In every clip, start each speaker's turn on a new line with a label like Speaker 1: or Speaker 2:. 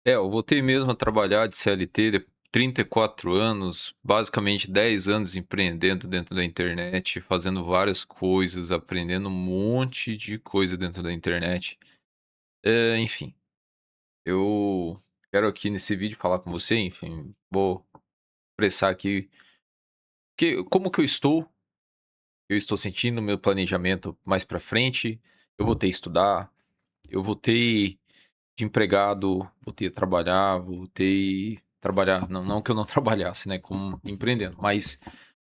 Speaker 1: Eu voltei mesmo a trabalhar de CLT, 34 anos, basicamente 10 anos empreendendo dentro da internet, fazendo várias coisas, aprendendo um monte de coisa dentro da internet. Enfim, eu quero aqui nesse vídeo falar com você, enfim, vou expressar aqui como que eu estou sentindo meu planejamento mais para frente. Eu voltei a estudar, eu voltei de empregado, voltei a trabalhar, voltei trabalhar, não que eu não trabalhasse, né, como empreendendo, mas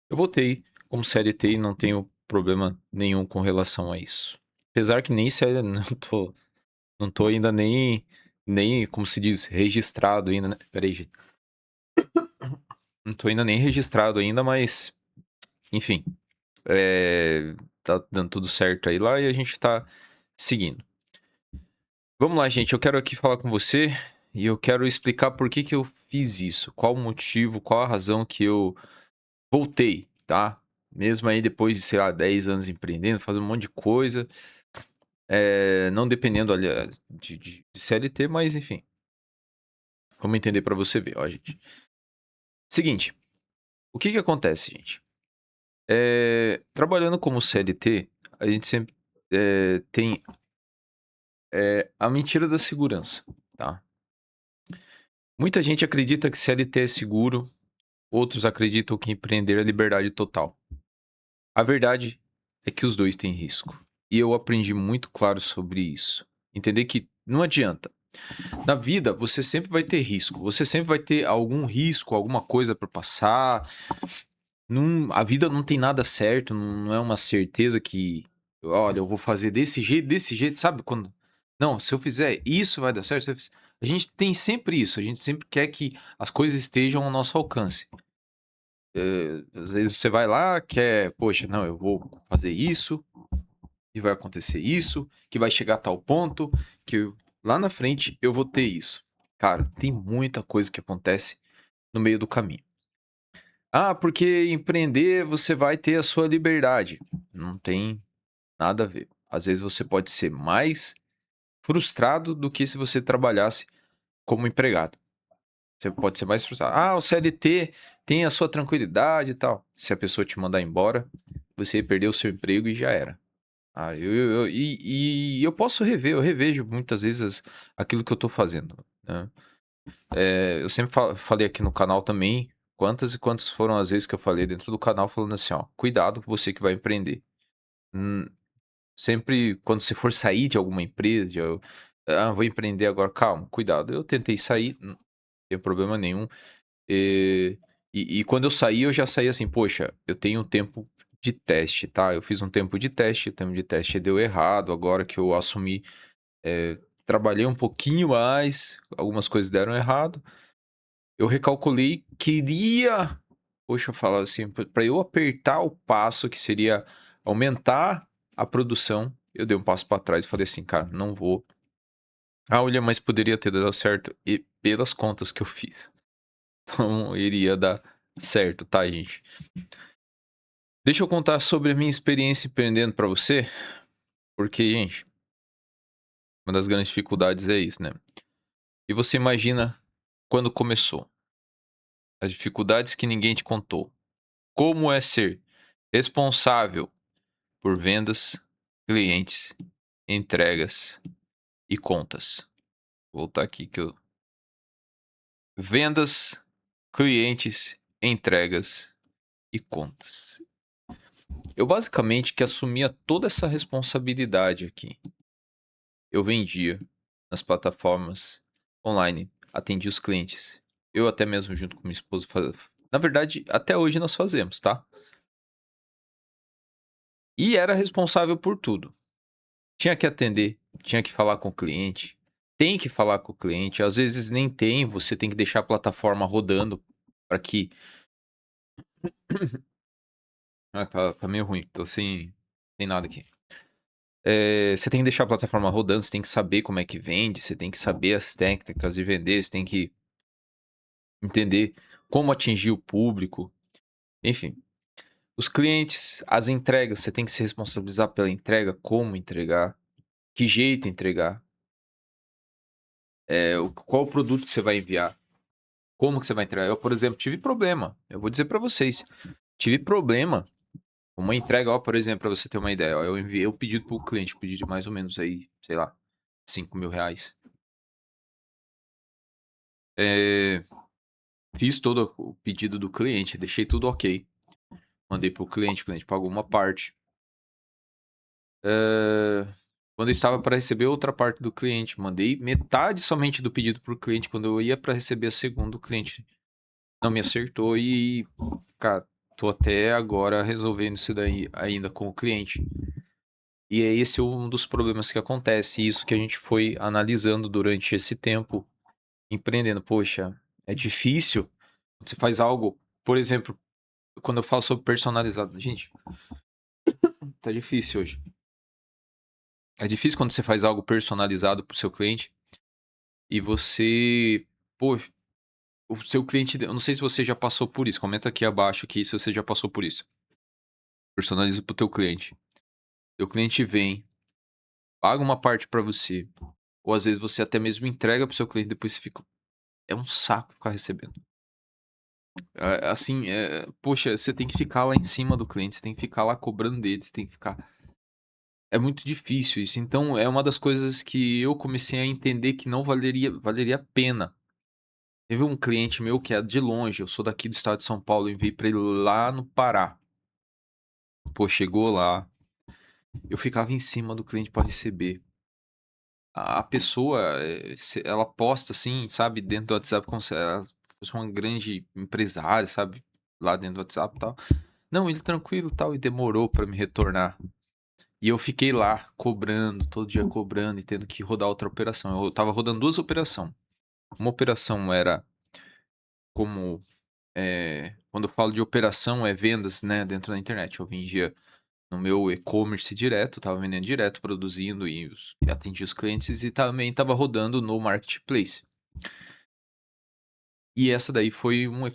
Speaker 1: eu voltei como CLT e não tenho problema nenhum com relação a isso. Apesar que nem CL não tô ainda nem, como se diz, registrado ainda, né. Espera aí, gente. Não tô ainda nem registrado ainda, mas enfim, tá dando tudo certo aí lá e a gente tá seguindo. Vamos lá, gente. Eu quero aqui falar com você e eu quero explicar por que que eu fiz isso. Qual o motivo, qual a razão que eu voltei, tá? Mesmo aí depois de, sei lá, 10 anos empreendendo, fazendo um monte de coisa, não dependendo, aliás, de CLT, mas enfim, vamos entender para você ver, ó, gente. Seguinte, o que que acontece, gente? Trabalhando como CLT, a gente sempre tem a mentira da segurança, tá? Muita gente acredita que CLT é seguro. Outros acreditam que empreender é liberdade total. A verdade é que os dois têm risco. E eu aprendi muito claro sobre isso. Entender que não adianta. Na vida, você sempre vai ter risco. Você sempre vai ter algum risco, alguma coisa para passar. A vida não tem nada certo, não é uma certeza que, olha, eu vou fazer desse jeito, sabe? Quando. Não, se eu fizer isso vai dar certo. A gente tem sempre isso. A gente sempre quer que as coisas estejam ao nosso alcance. Às vezes você vai lá, quer, poxa, não, eu vou fazer isso, e vai acontecer isso, que vai chegar a tal ponto, lá na frente eu vou ter isso. Cara, tem muita coisa que acontece no meio do caminho. Ah, porque empreender você vai ter a sua liberdade. Não tem nada a ver. Às vezes você pode ser mais frustrado do que se você trabalhasse como empregado. Você pode ser mais frustrado. Ah, o CLT tem a sua tranquilidade e tal. Se a pessoa te mandar embora, você perdeu o seu emprego e já era. Ah, e eu posso rever, eu revejo muitas vezes aquilo que eu tô fazendo, né. Eu sempre falei aqui no canal também, quantas e quantas foram as vezes que eu falei dentro do canal falando assim: "Ó, cuidado com você que vai empreender". Hum, Sempre quando você for sair de alguma empresa, vou empreender agora", calma, cuidado. Eu tentei sair, não tem problema nenhum. Eh, e quando eu saí, eu já saí assim: "Poxa, eu tenho um tempo de teste, tá? Eu fiz um tempo de teste, o tempo de teste deu errado, agora que eu assumi, trabalhei um pouquinho mais, algumas coisas deram errado, eu recalculei, queria, poxa, eu falava assim, para eu apertar o passo que seria aumentar a produção, eu dei um passo para trás e falei assim: "Cara, não vou". Ah, olha, mas poderia ter dado certo, e pelas contas que eu fiz, não iria dar certo, tá, gente? Deixa eu contar sobre a minha experiência empreendendo pra você, porque, gente, uma das grandes dificuldades é isso, né. E você imagina quando começou, as dificuldades que ninguém te contou. Como é ser responsável por vendas, clientes, entregas e contas. Vou voltar aqui que eu vendas, clientes, entregas e contas. Eu basicamente que assumia toda essa responsabilidade aqui. Eu vendia nas plataformas online, atendia os clientes. Eu até mesmo junto com minha esposa na verdade, até hoje nós fazemos, tá. E era responsável por tudo. Tinha que atender, tinha que falar com o cliente, tem que falar com o cliente, às vezes nem tem, você tem que deixar a plataforma rodando para que tá meio ruim, tô sem nada aqui. Você tem que deixar a plataforma rodando, você tem que saber como é que vende, você tem que saber as técnicas de vender, você tem que entender como atingir o público, enfim. Os clientes, as entregas, você tem que se responsabilizar pela entrega, como entregar, que jeito entregar. Qual o produto que você vai enviar? Como que você vai entregar? Eu, por exemplo, tive problema. Eu vou dizer para vocês. Tive problema. Uma entrega, ó, por exemplo, para você ter uma ideia. Ó, eu enviei o pedido para o cliente. Pedi de mais ou menos aí, sei lá, R$ 5.000. É, fiz todo o pedido do cliente. Deixei tudo ok. Mandei para o cliente pagou uma parte. Quando eu estava para receber outra parte do cliente, mandei metade somente do pedido para o cliente. Quando eu ia para receber a segunda, o cliente não me acertou e, cara, tô até agora resolvendo isso daí ainda com o cliente. E é esse um dos problemas que acontece, e isso que a gente foi analisando durante esse tempo, empreendendo. Poxa, é difícil. Você faz algo, por exemplo, quando eu falo sobre personalizado, gente, tá difícil hoje. É difícil quando você faz algo personalizado pro seu cliente e você, pô, o seu cliente, eu não sei se você já passou por isso. Comenta aqui abaixo aqui se você já passou por isso. Personaliza pro teu cliente. Teu cliente vem, paga uma parte pra você, ou às vezes você até mesmo entrega pro seu cliente, depois você fica, é um saco ficar recebendo. Assim, poxa, você tem que ficar lá em cima do cliente, você tem que ficar lá cobrando dele, você tem que ficar, é muito difícil isso. Então é uma das coisas que eu comecei a entender que não valeria a pena. Teve um cliente meu que é de longe, eu sou daqui do estado de São Paulo, eu enviei pra ele lá no Pará. Pô, chegou lá, eu ficava em cima do cliente pra receber. A pessoa, ela posta assim, sabe, dentro do WhatsApp como se ela fosse uma grande empresária, sabe, lá dentro do WhatsApp e tal. Não, ele tranquilo e tal, e demorou pra me retornar. E eu fiquei lá cobrando, todo dia cobrando e tendo que rodar outra operação. Eu tava rodando 2 operação. Uma operação era como, quando eu falo de operação, é vendas, né, dentro da internet. Eu vendia no meu e-commerce direto, estava vendendo direto, produzindo e atendia os clientes e também estava rodando no marketplace. E essa daí foi no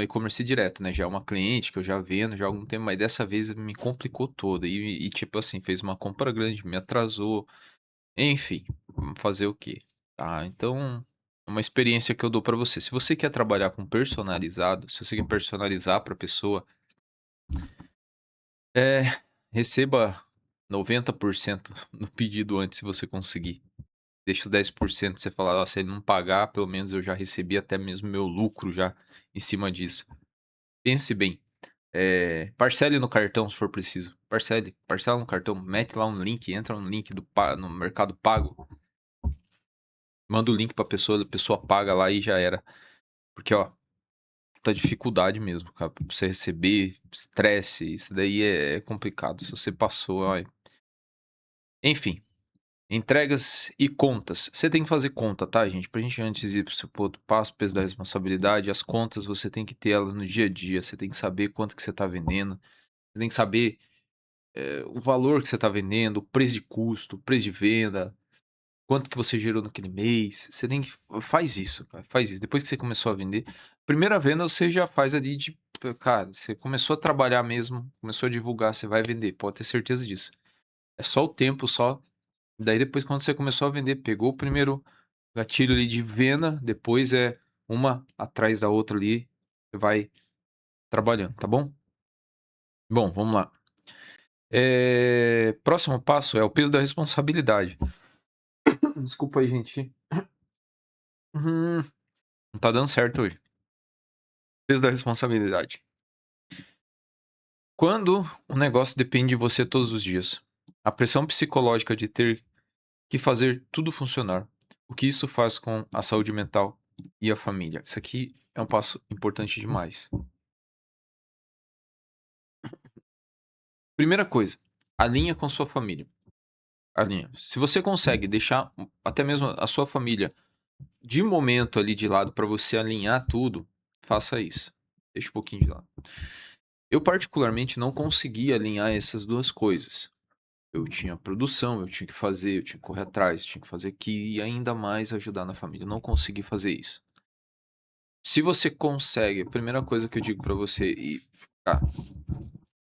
Speaker 1: e-commerce direto, né, já é uma cliente que eu já vendo já há algum tempo, mas dessa vez me complicou toda e tipo assim, fez uma compra grande, me atrasou, enfim, vamos fazer o quê? Tá, então, uma experiência que eu dou pra você, se você quer trabalhar com personalizado, se você quer personalizar pra pessoa, é, receba 90% no pedido antes se você conseguir. Deixa os 10% você falar: "Ó, se ele não pagar, pelo menos eu já recebi até mesmo meu lucro já em cima disso". Pense bem, parcele no cartão se for preciso, parcela no cartão, mete lá um link, entra no link no Mercado Pago, manda o link pra pessoa, a pessoa paga lá e já era. Porque, ó, tá dificuldade mesmo, cara, pra você receber, estresse, isso daí é complicado. Se você passou, ai, enfim. Entregas e contas. Você tem que fazer conta, tá, gente? Pra gente antes de ir para o seu outro passo, peso da responsabilidade, as contas você tem que ter elas no dia a dia. Você tem que saber quanto que você tá vendendo. Você tem que saber, o valor que você tá vendendo, o preço de custo, o preço de venda, quanto que você gerou naquele mês. Você tem que faz isso, cara, faz isso. Depois que você começou a vender, primeira venda você já faz ali de cara, você começou a trabalhar mesmo, começou a divulgar, você vai vender, pode ter certeza disso. É só o tempo, só. Daí depois quando você começou a vender, pegou o primeiro gatilho ali de venda, depois é uma atrás da outra ali, você vai trabalhando, tá bom? Bom, vamos lá. Próximo passo é o peso da responsabilidade. Desculpa aí, gente. Não tá dando certo hoje. Peso da responsabilidade. Quando o negócio depende de você todos os dias, a pressão psicológica de ter que fazer tudo funcionar, o que isso faz com a saúde mental e a família? Isso aqui é um passo importante demais. Primeira coisa, alinha com sua família. Alinha. Se você consegue deixar até mesmo a sua família de momento ali de lado para você alinhar tudo, faça isso. Deixa um pouquinho de lado. Eu particularmente não consegui alinhar essas duas coisas. Eu tinha produção, eu tinha que fazer, eu tinha que correr atrás, tinha que fazer aqui e ainda mais ajudar na família. Eu não consegui fazer isso. Se você consegue, a primeira coisa que eu digo para você ah,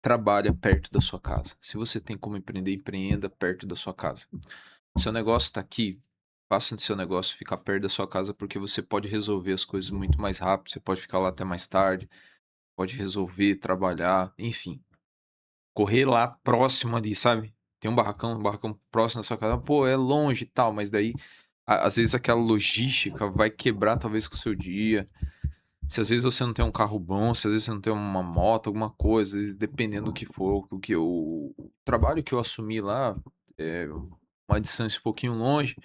Speaker 1: trabalha perto da sua casa. Se você tem como empreender, empreenda perto da sua casa. Seu negócio está aqui, faça seu negócio ficar perto da sua casa, porque você pode resolver as coisas muito mais rápido, você pode ficar lá até mais tarde, pode resolver, trabalhar, enfim. Correr lá próximo ali, sabe. Tem um barracão próximo da sua casa, pô, é longe e tal, mas daí, às vezes aquela logística vai quebrar talvez com o seu dia. Se às vezes você não tem um carro bom, se às vezes você não tem uma moto, alguma coisa, às vezes dependendo do que for, o trabalho que eu assumi lá, é uma distância um pouquinho longe,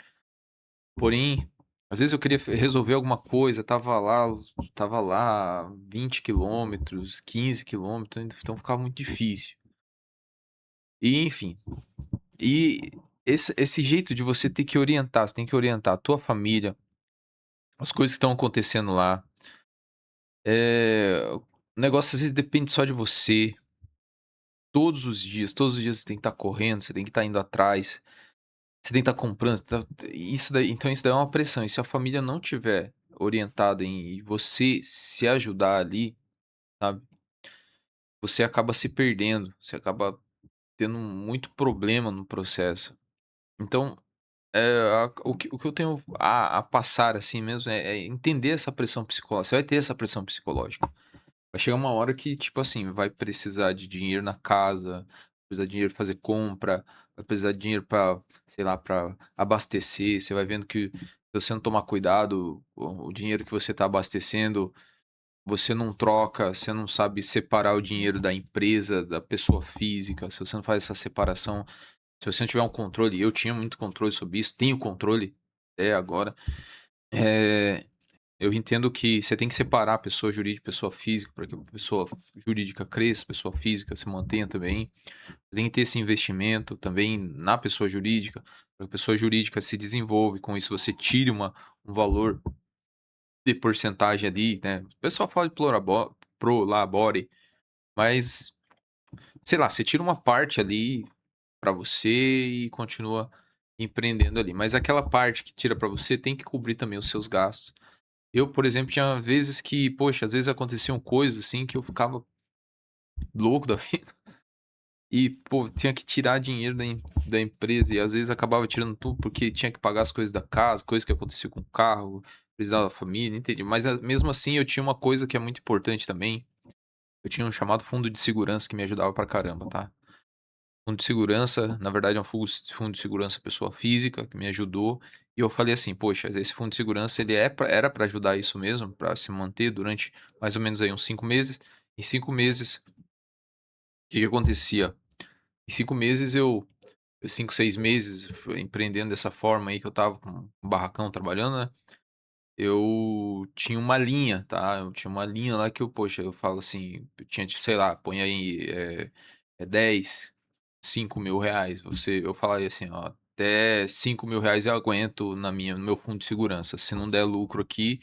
Speaker 1: porém, às vezes eu queria resolver alguma coisa, tava lá 20 quilômetros, 15 quilômetros, então ficava muito difícil. E enfim, e esse jeito de você ter que orientar, você tem que orientar a tua família, as coisas que estão acontecendo lá, o negócio às vezes depende só de você. Todos os dias você tem que estar correndo, você tem que estar indo atrás, você tem que estar comprando, isso daí é uma pressão, e se a família não tiver orientada em você se ajudar ali, sabe, você acaba se perdendo, você acaba tendo muito problema no processo. Então, o que eu tenho a passar, assim mesmo, é entender essa pressão psicológica, você vai ter essa pressão psicológica. Vai chegar uma hora que, tipo assim, vai precisar de dinheiro na casa, vai precisar de dinheiro pra fazer compra, vai precisar de dinheiro pra, sei lá, pra abastecer. Você vai vendo que se você não tomar cuidado, o dinheiro que você tá abastecendo, você não troca, você não sabe separar o dinheiro da empresa, da pessoa física. Se você não faz essa separação, se você não tiver um controle, eu tinha muito controle sobre isso, tenho controle até agora. Eh eu entendo que você tem que separar pessoa jurídica e pessoa física, para que a pessoa jurídica cresça, a pessoa física se mantenha também. Tem que ter esse investimento também na pessoa jurídica, para que a pessoa jurídica se desenvolva e com isso você tire um valor de porcentagem ali, né. O pessoal fala de pro labore, mas, sei lá, você tira uma parte ali para você e continua empreendendo ali, mas aquela parte que tira para você tem que cobrir também os seus gastos. Eu, por exemplo, tinha vezes que, poxa, às vezes aconteciam coisas, assim, que eu ficava louco da vida e, pô, tinha que tirar dinheiro da empresa e às vezes acabava tirando tudo, porque tinha que pagar as coisas da casa, coisas que aconteciam com o carro, precisava da família, entendi. Mas, mesmo assim eu tinha uma coisa que é muito importante também, eu tinha um chamado fundo de segurança que me ajudava pra caramba, tá. Fundo de segurança, na verdade é um fundo de segurança pessoa física, que me ajudou, e eu falei assim: "Poxa, esse fundo de segurança ele era para ajudar isso mesmo, para se manter durante mais ou menos aí uns 5 meses". Em 5 meses, o que que acontecia? Em 5 meses 5, 6 meses empreendendo dessa forma aí que eu estava com um barracão trabalhando, né, eu tinha uma linha, tá, eu tinha uma linha lá que eu, poxa, eu falo assim, eu tinha sei lá, põe aí, 10, R$ 5.000, eu falaria assim: "Ó, até R$ 5.000 eu aguento no meu fundo de segurança, se não der lucro aqui,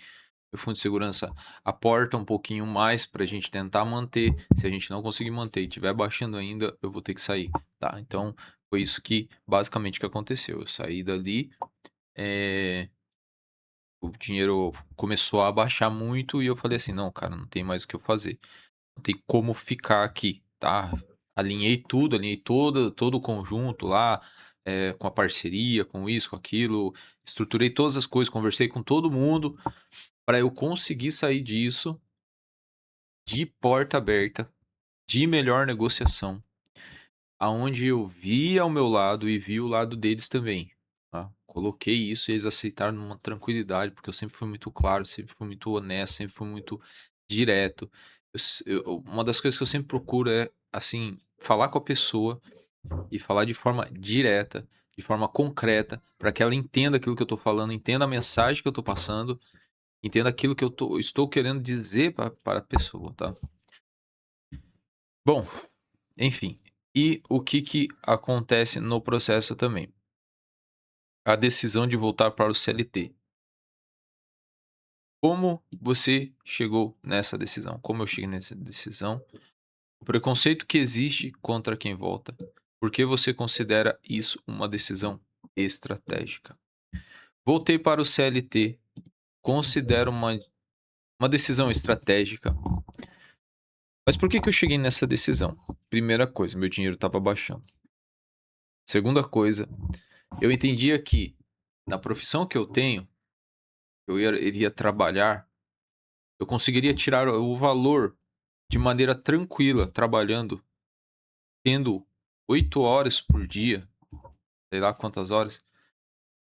Speaker 1: meu fundo de segurança aporta um pouquinho mais pra gente tentar manter, se a gente não conseguir manter e estiver baixando ainda, eu vou ter que sair", tá. Então, foi isso que basicamente que aconteceu, eu saí dali, eh o dinheiro começou a baixar muito e eu falei assim: "Não, cara, não tem mais o que eu fazer, não tem como ficar aqui", tá. Alinhei tudo, alinhei todo o conjunto lá, com a parceria, com isso, com aquilo, estruturei todas as coisas, conversei com todo mundo para eu conseguir sair disso de porta aberta, de melhor negociação. Aonde eu vi ao meu lado e vi o lado deles também, tá. Coloquei isso e eles aceitaram numa tranquilidade, porque eu sempre fui muito claro, sempre fui muito honesto, sempre fui muito direto. Uma das coisas que eu sempre procuro é, assim, falar com a pessoa e falar de forma direta, de forma concreta, para que ela entenda aquilo que eu tô falando, entenda a mensagem que eu tô passando, entenda aquilo que estou querendo dizer para a pessoa, tá. Bom, enfim, e o que que acontece no processo também? A decisão de voltar para o CLT. Como você chegou nessa decisão? Como eu cheguei nessa decisão? O preconceito que existe contra quem volta. Por que você considera isso uma decisão estratégica? Voltei para o CLT. Considero uma decisão estratégica. Mas por que que eu cheguei nessa decisão? Primeira coisa, meu dinheiro estava baixando. Segunda coisa, eu entendia que na profissão que eu tenho, iria trabalhar, eu conseguiria tirar o valor de maneira tranquila, trabalhando, tendo 8 horas por dia, sei lá quantas horas,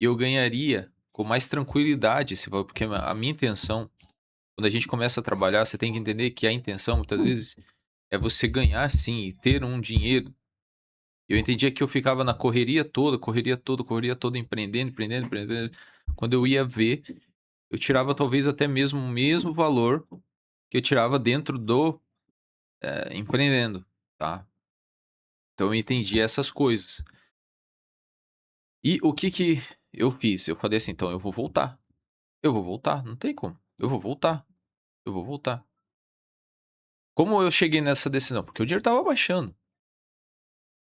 Speaker 1: e eu ganharia com mais tranquilidade esse valor, porque a minha intenção, quando a gente começa a trabalhar, você tem que entender que a intenção, muitas vezes, é você ganhar sim e ter um dinheiro. Eu entendia que eu ficava na correria toda, correria toda, correria toda, empreendendo, empreendendo, empreendendo. Quando eu ia ver, eu tirava talvez até mesmo o mesmo valor que eu tirava dentro do empreendendo, tá? Então eu entendi essas coisas. E o que que eu fiz? Eu falei assim: "Então eu vou voltar, não tem como, eu vou voltar, eu vou voltar". Como eu cheguei nessa decisão? Porque o dinheiro estava baixando.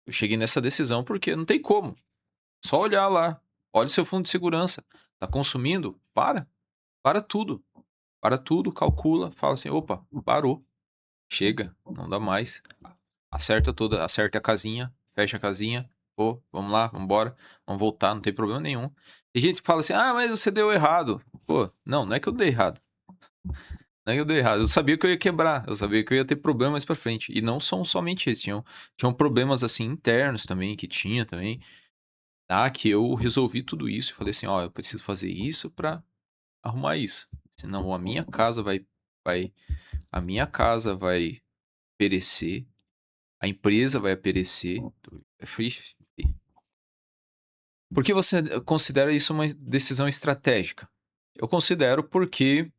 Speaker 1: Eu cheguei nessa decisão porque não tem como, só olhar lá, olha o seu fundo de segurança, tá consumindo? Para tudo, para tudo, calcula, fala assim: "Opa, parou, chega, não dá mais". Acerta a casinha, fecha a casinha, "Pô, vamos lá, vamos embora, vamos voltar, não tem problema nenhum". Tem gente que fala assim: "Ah, mas você deu errado". Pô, não, não é que eu dei errado, não é que eu dei errado, eu sabia que eu ia quebrar, eu sabia que eu ia ter problemas pra frente, e não são somente esses, tinham problemas, assim, internos também, que tinha também, tá, que eu resolvi tudo isso e falei assim: "Ó, eu preciso fazer isso pra arrumar isso, senão vai a minha casa vai perecer, a empresa vai perecer". Ixi. Por que você considera isso uma decisão estratégica? Eu considero porque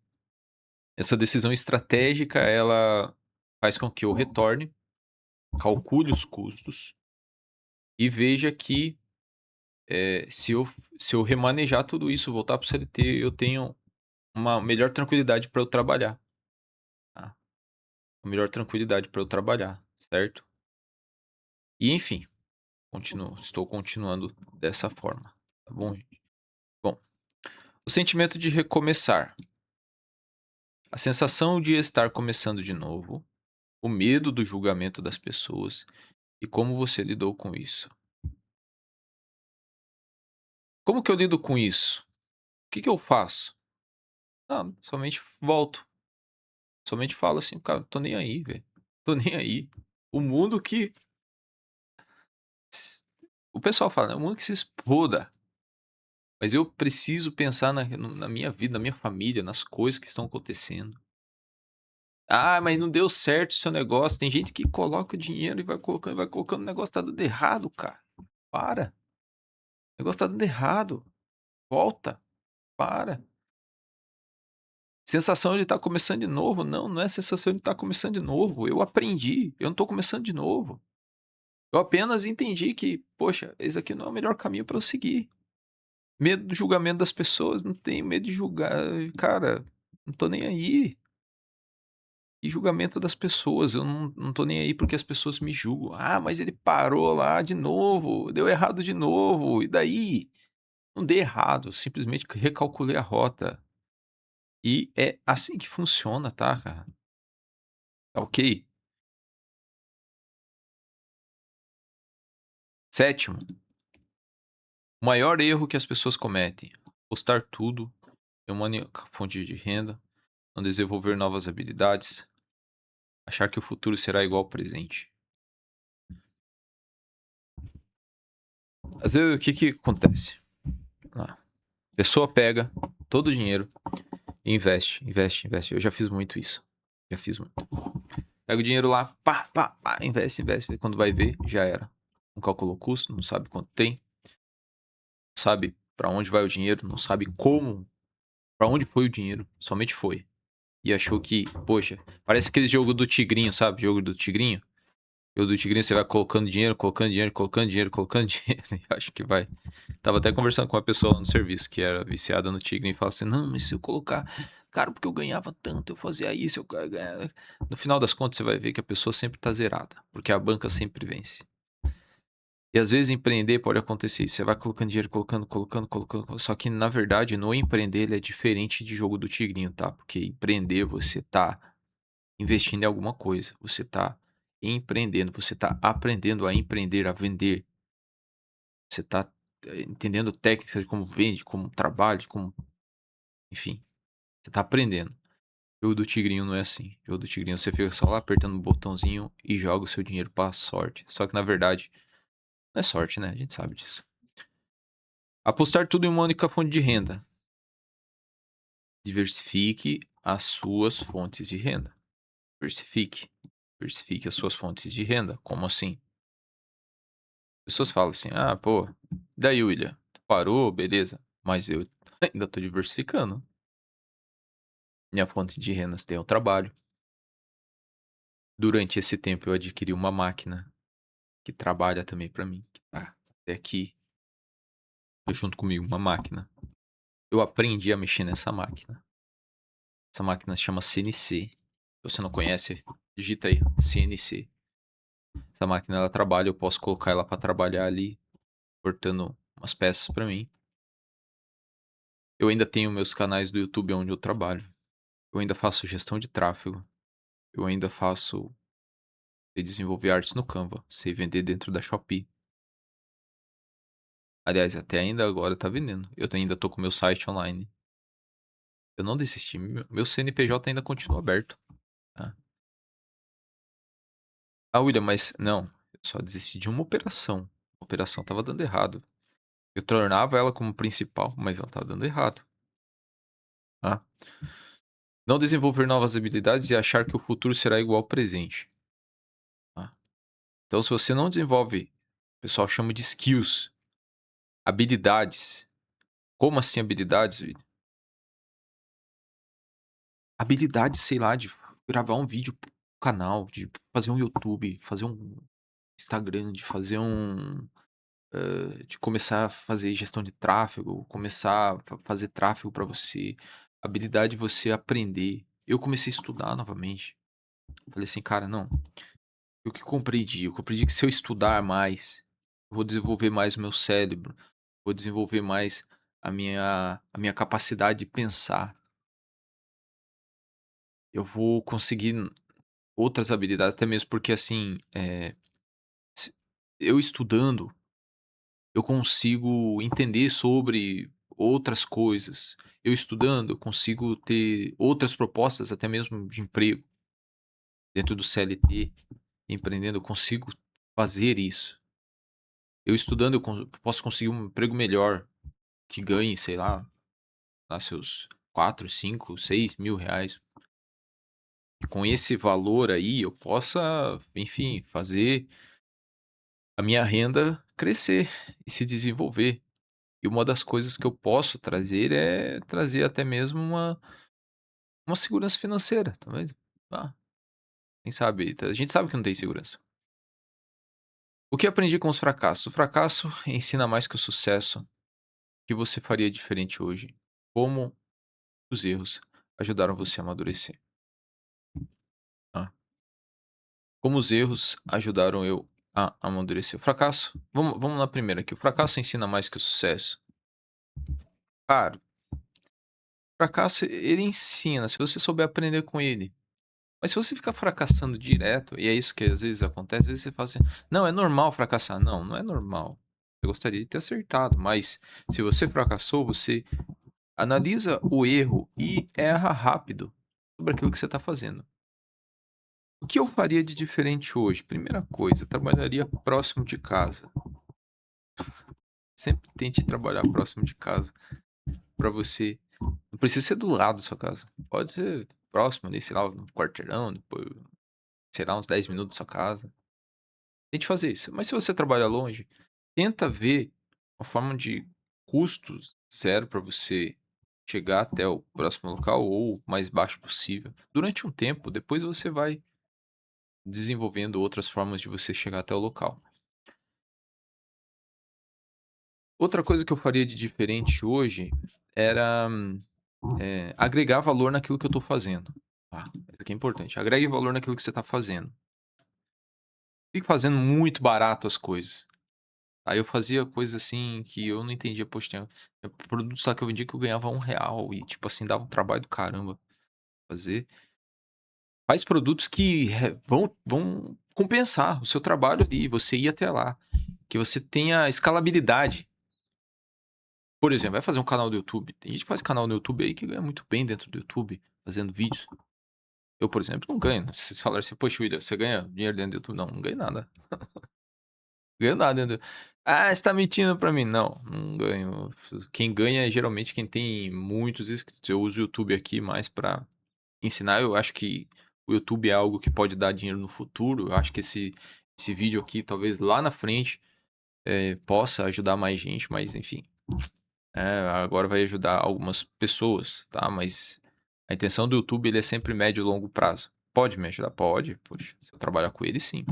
Speaker 1: essa decisão estratégica, ela faz com que eu retorne, calcule os custos e veja que, se eu remanejar tudo isso, voltar para o CLT, eu tenho uma melhor tranquilidade para eu trabalhar, tá, uma melhor tranquilidade para eu trabalhar, certo? E enfim, estou continuando dessa forma, tá bom, gente? Bom, o sentimento de recomeçar, a sensação de estar começando de novo, o medo do julgamento das pessoas e como você lidou com isso. Como que eu lido com isso? O que que eu faço? Ah, somente volto, somente falo assim: "Cara, tô nem aí, velho, tô nem aí". O mundo que s o pessoal fala, né: "O mundo que se exploda", mas eu preciso pensar na minha vida, na minha família, nas coisas que estão acontecendo. "Ah, mas não deu certo o seu negócio", tem gente que coloca o dinheiro e vai colocando, o negócio tá dando errado, cara. Para, o negócio tá dando errado, volta, para. Sensação de estar começando de novo, não, não é sensação de estar começando de novo, eu aprendi, eu não estou começando de novo. Eu apenas entendi que, poxa, esse aqui não é o melhor caminho para eu seguir. Medo do julgamento das pessoas, não tenho medo de julgar, cara, não tô nem aí. E julgamento das pessoas, eu não tô nem aí porque as pessoas me julgam. "Ah, mas ele parou lá de novo, deu errado de novo, e daí?". Não dei errado, eu simplesmente recalculei a rota. E é assim que funciona, tá, cara, tá ok? Sétimo, o maior erro que as pessoas cometem: postar tudo em uma única fonte de renda, não desenvolver novas habilidades, achar que o futuro será igual ao presente. Às vezes, o que que acontece? A pessoa pega todo o dinheiro e investe, investe, investe. Eu já fiz muito isso. Já fiz muito. Pega o dinheiro lá, pá, pá, pá, investe, investe. Quando vai ver, já era. Não calculou o custo, não sabe quanto tem, não sabe pra onde vai o dinheiro, não sabe como, pra onde foi o dinheiro, somente foi. E achou que, poxa, parece aquele jogo do tigrinho, sabe? Jogo do tigrinho. Jogo do tigrinho, você vai colocando dinheiro, colocando dinheiro, colocando dinheiro, colocando dinheiro. E acho que vai. Tava até conversando com uma pessoa lá no serviço que era viciada no tigrinho e falava assim: "Não, mas se eu colocar, cara, porque eu ganhava tanto, eu fazia isso, ganhava". No final das contas, você vai ver que a pessoa sempre tá zerada, porque a banca sempre vence. E às vezes empreender pode acontecer isso, você vai colocando dinheiro, colocando, colocando, colocando, só que na verdade no empreender ele é diferente de jogo do tigrinho, tá? Porque empreender você tá investindo em alguma coisa, você tá empreendendo, você tá aprendendo a empreender, a vender, você tá entendendo técnicas de como vende, como trabalha, como enfim, você tá aprendendo. O jogo do tigrinho não é assim. O jogo do tigrinho você fica só lá apertando o botãozinho e joga o seu dinheiro pra sorte. Só que na verdade, não é sorte, né, a gente sabe disso. Apostar tudo em uma única fonte de renda. Diversifique as suas fontes de renda. Diversifique. Diversifique as suas fontes de renda. Como assim? Pessoas falam assim: "Ah, pô, daí, William, tu parou, beleza, mas eu ainda tô diversificando. Minha fonte de rendas tem o trabalho. Durante esse tempo eu adquiri uma máquina que trabalha também pra mim, que tá até aqui, junto comigo, uma máquina. Eu aprendi a mexer nessa máquina. Essa máquina se chama CNC. Se você não conhece, digita aí, CNC. Essa máquina ela trabalha, eu posso colocar ela pra trabalhar ali, cortando umas peças pra mim. Eu ainda tenho meus canais do YouTube onde eu trabalho. Eu ainda faço gestão de tráfego. Eu ainda faço sei desenvolver artes no Canva, sei vender dentro da Shopee. Aliás, até ainda agora tá vendendo. Ainda tô com meu site online. Eu não desisti, meu CNPJ ainda continua aberto, tá. Ah, William, mas não, eu só desisti de uma operação. A operação estava dando errado. Eu tornava ela como principal, mas ela estava dando errado, tá. Não desenvolver novas habilidades e achar que o futuro será igual ao presente, tá. Então se você não desenvolve, o pessoal chama de skills, habilidades. Como assim habilidades, William? Habilidades, sei lá, de gravar um vídeo para canal, de fazer um YouTube, fazer um Instagram, de fazer de começar a fazer gestão de tráfego, começar a fazer tráfego para você, habilidade de você aprender. Eu comecei a estudar novamente. Falei assim: "Cara, não, eu que compreendi, eu compreendi que se eu estudar mais, eu vou desenvolver mais o meu cérebro, vou desenvolver mais a minha capacidade de pensar. Eu vou conseguir outras habilidades", até mesmo porque assim, se eu estudando, eu consigo entender sobre outras coisas. Eu estudando, eu consigo ter outras propostas, até mesmo de emprego, dentro do CLT, empreendendo, eu consigo fazer isso. Eu estudando, eu posso conseguir um emprego melhor, que ganhe, sei lá seus 4, 5, 6 mil reais. E com esse valor aí, eu possa, enfim, fazer a minha renda crescer e se desenvolver. E uma das coisas que eu posso trazer é trazer até mesmo uma segurança financeira, tá vendo? Ah, quem sabe, a gente sabe que não tem segurança. O que aprendi com os fracassos? O fracasso ensina mais que o sucesso. O que você faria diferente hoje? Como os erros ajudaram você a amadurecer? Ah, como os erros ajudaram eu a amadurecer? O fracasso, vamos na primeira aqui. O fracasso ensina mais que o sucesso. Cara, o fracasso ele ensina, se você souber aprender com ele. Mas se você ficar fracassando direto, e é isso que às vezes acontece, às vezes você fala assim: "Não, é normal fracassar". Não, não é normal. Você gostaria de ter acertado, mas se você fracassou, você analisa o erro e erra rápido sobre aquilo que você está fazendo. O que eu faria de diferente hoje? Primeira coisa, trabalharia próximo de casa. Sempre tente trabalhar próximo de casa para você não precisa ser do lado da sua casa, pode ser próximo ali, sei lá, um quarteirão, depois, sei lá, uns 10 minutos da sua casa. Tente fazer isso. Mas se você trabalha longe, tenta ver uma forma de custos zero para você chegar até o próximo local ou o mais baixo possível. Durante um tempo, depois você vai desenvolvendo outras formas de você chegar até o local. Outra coisa que eu faria de diferente hoje era agregar valor naquilo que eu estou fazendo. Ah, isso aqui é importante. Agregue valor naquilo que você está fazendo. Fique fazendo muito barato as coisas. Aí eu fazia coisa assim que eu não entendia, poxa, tinha produtos lá que eu vendia que eu ganhava R$ 1 e, tipo assim, dava um trabalho do caramba fazer. Faz produtos que vão compensar o seu trabalho ali, você ir até lá, que você tenha escalabilidade. Por exemplo, vai fazer um canal do YouTube. Tem gente que faz canal no YouTube aí que ganha muito bem dentro do YouTube, fazendo vídeos. Eu, por exemplo, não ganho. Se vocês falarem assim: "Poxa, William, você ganha dinheiro dentro do YouTube?" Não, não ganho nada. Ganho nada dentro "Ah, você tá mentindo pra mim". Não, não ganho. Quem ganha é geralmente quem tem muitos inscritos. Eu uso o YouTube aqui mais pra ensinar. Eu acho que o YouTube é algo que pode dar dinheiro no futuro. Eu acho que esse vídeo aqui, talvez lá na frente, possa ajudar mais gente, mas enfim. Agora vai ajudar algumas pessoas, tá, mas a intenção do YouTube, ele é sempre médio e longo prazo. Pode me ajudar? Pode, poxa, se eu trabalhar com ele, sim.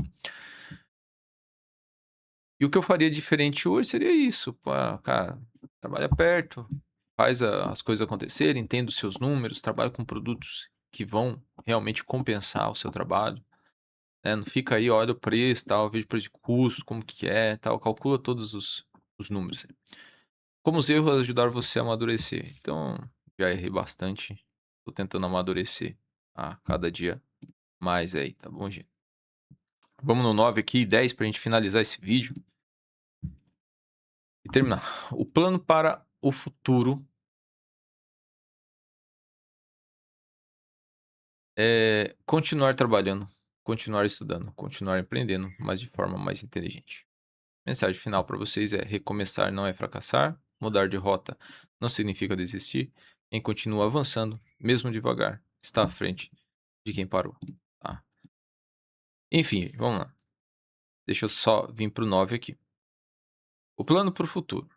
Speaker 1: E o que eu faria diferente hoje seria isso, pô, cara, trabalha perto, faz as coisas acontecerem, entenda os seus números, trabalha com produtos que vão realmente compensar o seu trabalho, né, não fica aí, olha o preço, tal, veja o preço de custo, como que é, tal, calcula todos os números. Como os erros ajudaram você a amadurecer? Então, já errei bastante. Tô tentando amadurecer a cada dia mais aí, tá bom, gente? Vamos no 9 aqui, 10 pra gente finalizar esse vídeo e terminar. O plano para o futuro é continuar trabalhando, continuar estudando, continuar empreendendo, mas de forma mais inteligente. Mensagem final para vocês é: recomeçar não é fracassar, mudar de rota não significa desistir, quem continua avançando, mesmo devagar, está à frente de quem parou, tá? Enfim, vamos lá. Deixa eu só vir para o 9 aqui. O plano para o futuro.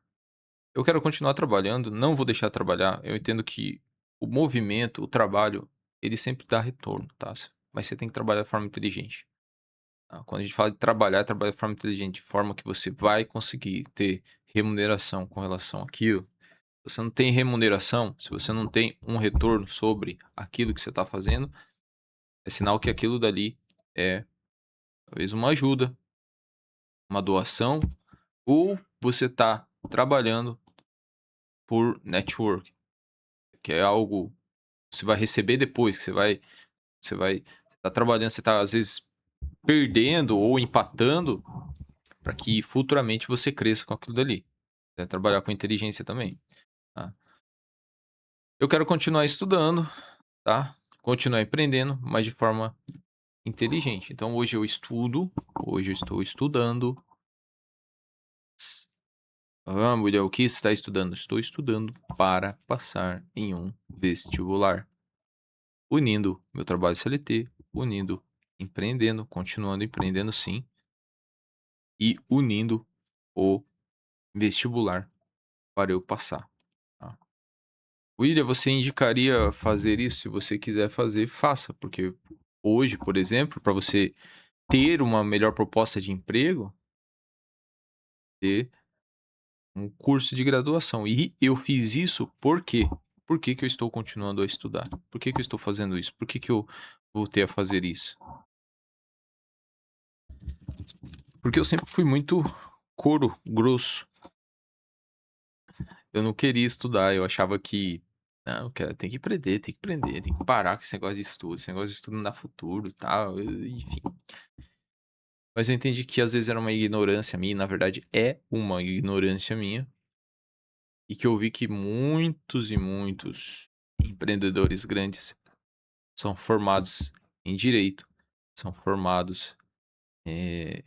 Speaker 1: Eu quero continuar trabalhando, não vou deixar de trabalhar. Eu entendo que o movimento, o trabalho, ele sempre dá retorno, tá? Mas você tem que trabalhar de forma inteligente. Tá? Quando a gente fala de trabalhar, é trabalhar de forma inteligente, de forma que você vai conseguir ter remuneração com relação àquilo. Se você não tem remuneração, se você não tem um retorno sobre aquilo que você está fazendo, é sinal que aquilo dali é talvez uma ajuda, uma doação, ou você está trabalhando por network, que é algo que você vai receber depois, que você tá trabalhando, você tá às vezes perdendo ou empatando para que futuramente você cresça com aquilo dali. É trabalhar com inteligência também, tá? Eu quero continuar estudando, tá? Continuar empreendendo, mas de forma inteligente. Então hoje eu estou estudando. William, o que está estudando? Estou estudando para passar em um vestibular. Unindo meu trabalho CLT, unindo empreendendo, continuando empreendendo sim, e unindo o vestibular para eu passar, tá. William, você indicaria fazer isso? Se você quiser fazer, faça, porque hoje, por exemplo, para você ter uma melhor proposta de emprego, ter um curso de graduação. E eu fiz isso por quê? Por que que eu estou continuando a estudar? Por que que eu estou fazendo isso? Por que que eu voltei a fazer isso? Porque eu sempre fui muito couro grosso. Eu não queria estudar, eu achava que não, cara, tem que aprender, tem que aprender, tem que parar com esse negócio de estudo, esse negócio de estudo não dá futuro, e tal, enfim. Mas eu entendi que às vezes era uma ignorância minha, e na verdade é uma ignorância minha, e que eu vi que muitos e muitos empreendedores grandes são formados em direito, são formados, eh,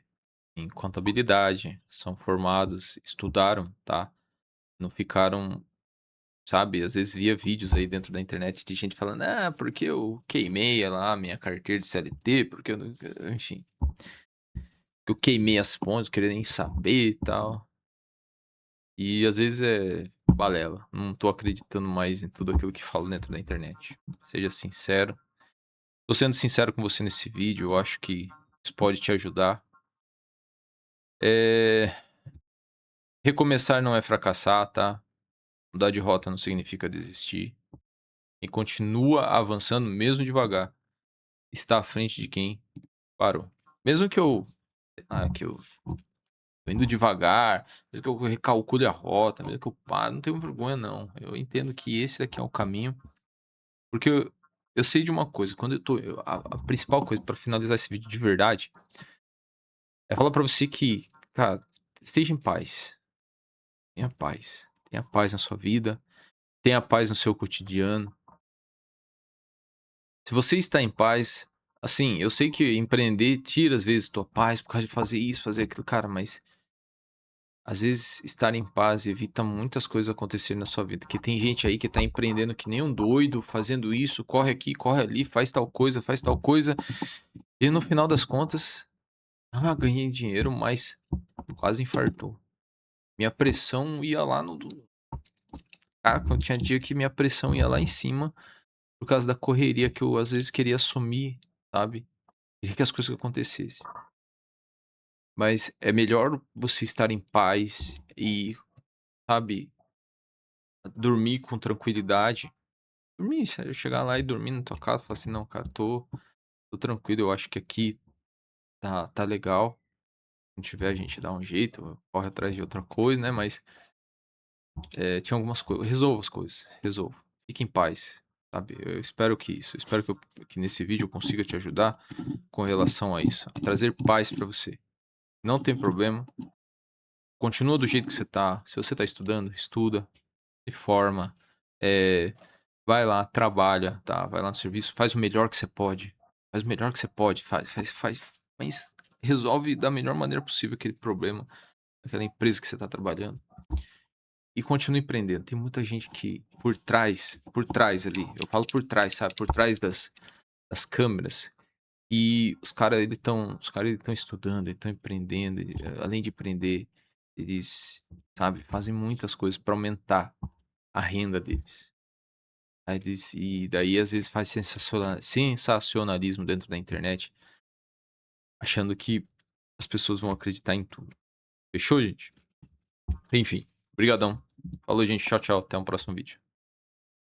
Speaker 1: em contabilidade, são formados, estudaram, tá? Não ficaram, sabe, às vezes via vídeos aí dentro da internet de gente falando: "Ah, porque eu queimei lá a minha carteira de CLT, porque eu não", enfim, que eu queimei as pontes, não queria nem saber e tal. E às vezes é balela, não tô acreditando mais em tudo aquilo que falo dentro da internet. Seja sincero. Tô sendo sincero com você nesse vídeo, eu acho que isso pode te ajudar. Eh, recomeçar não é fracassar, tá? Mudar de rota não significa desistir. E continua avançando mesmo devagar. Está à frente de quem parou. Mesmo que eu tô indo devagar, mesmo que eu recalcule a rota, mesmo que eu pare, não tenho vergonha não. Eu entendo que esse daqui é o caminho, porque eu sei de uma coisa, quando a principal coisa para finalizar esse vídeo de verdade, é falar para você que, cara, esteja em paz, tenha paz, tenha paz na sua vida, tenha paz no seu cotidiano. Se você está em paz, assim, eu sei que empreender tira às vezes tua paz por causa de fazer isso, fazer aquilo, cara, mas às vezes estar em paz evita muitas coisas acontecerem na sua vida. Que tem gente aí que tá empreendendo que nem um doido, fazendo isso, corre aqui, corre ali, faz tal coisa, e no final das contas, ganhei dinheiro, mas quase infartou. Minha pressão ia lá no. Cara, quando tinha dia que minha pressão ia lá em cima por causa da correria que eu às vezes queria sumir, sabe? Queria que as coisas acontecessem. Mas é melhor você estar em paz e, sabe, dormir com tranquilidade. Dormir, sério, chegar lá e dormir na tua casa, falar assim, não, cara, tô tranquilo, eu acho que aqui tá legal. Se não tiver, a gente dá um jeito, corre atrás de outra coisa, né? Mas tinha algumas coisas. Resolva as coisas, resolva. Fique em paz, sabe? Eu espero que isso, espero que nesse vídeo eu consiga te ajudar com relação a isso, a trazer paz pra você. Não tem problema, continua do jeito que você tá. Se você tá estudando, estuda, se forma, eh, vai lá, trabalha, tá? Vai lá no serviço, faz o melhor que você pode. Faz o melhor que você pode, faz, mas resolve da melhor maneira possível aquele problema, aquela empresa que você tá trabalhando. E continue empreendendo. Tem muita gente que por trás ali, eu falo por trás, sabe? Por trás das câmeras. E os cara eles estão estudando, eles estão empreendendo, além de empreender, eles, sabe, fazem muitas coisas para aumentar a renda deles. Aí e daí às vezes faz sensacionalismo dentro da internet, achando que as pessoas vão acreditar em tudo. Fechou, gente? Enfim, brigadão. Falou, gente. Tchau, tchau. Até um próximo vídeo.